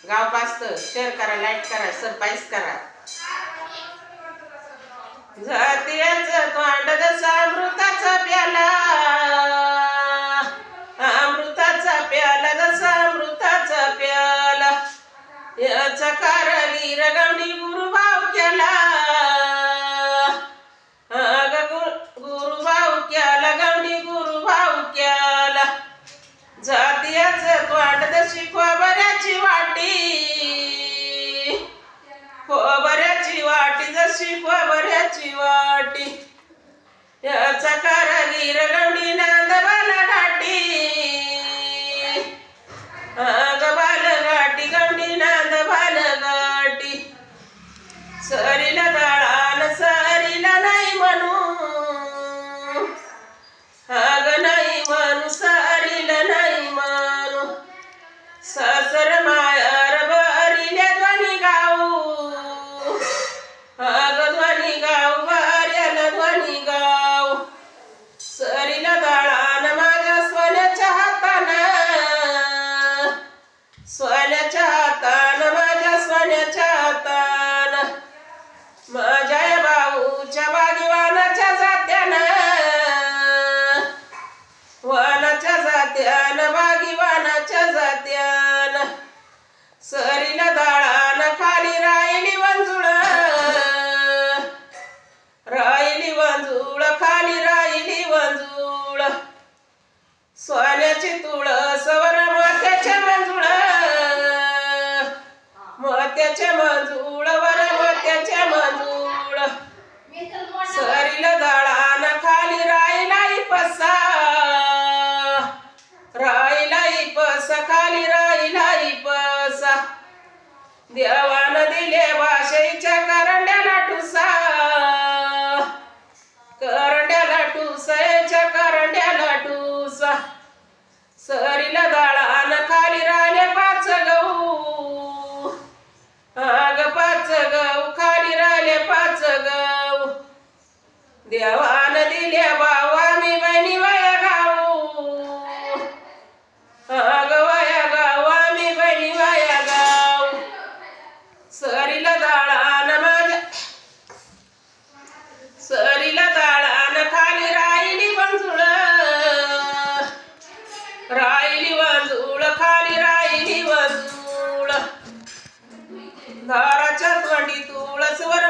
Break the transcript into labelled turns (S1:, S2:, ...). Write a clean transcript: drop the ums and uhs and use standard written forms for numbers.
S1: गाव पाचतं शेअर करा, लाईक करा, सबस्क्राईब करा. जातीयाचं तोंड जसा अमृताचा प्याला, अमृताचा प्याला जसा अमृताचा प्याला, याचा कारवीर गवंडी गुरुभाव केला. गुरुभाव केला, गवंडी गुरुभाव केला. जातीयाचं तोंड जशी खोबऱ्याची वाटी, खोबऱ्याची वाटी जशी खोबऱ्याची वाटी, याचा कारवीर गवंडी नांद बालघाटी, बालघाटी गवंडी नांद बालघाटी. सरीला दळान सरीला नाही म्हणू, नाही म्हणू सरीला नाही म्हणू. सासर मायार बरीले ध्वनी गाऊ, ध्वनी गाऊ बऱ्याला ध्वनी गाऊ. सरीला दळान माझ्या सोन्याच्या हातानं, सोन्याच्या हातानं माझ्या सोन्याच्या हातानं. माझ्या भाऊच्या बागीवानाच्या जात्यानं, वानाच्या जात्यानं बागीवानाच्या जात्यानं. सरीला दळान खाली राहिली वंजुळ, राहिली वंजुळ खाली राहिली वंजुळ. सोन्याची तुळस वर मोत्याचे मंजुळ, मोत्याचे मंजुळ वर मोत्याचे मंजुळ. सरीला दळान खाली राहिला पसा, राहिला पसा खाली राहिला पसा. देवानं दिले भाषेच्या करंड्याला ठुसा, करंड्याला ठुसायच्या करंड्याला ठुसा. सरीला दळान खाली राहिले पाच गहू, पाच गहू खाली राहिले पाच गहू. देवानं दिले भाऊ आम्ही बहिणी वया गाऊ, वया गाऊ आम्ही बहिणी वया गाऊ. सरीला दळान माझ्या, सरीला दळान खाली राहिली वंजुळ, राहिली वंजुळ खाली राहिली वंजुळ. दाराच्या तोंडी तुळस वर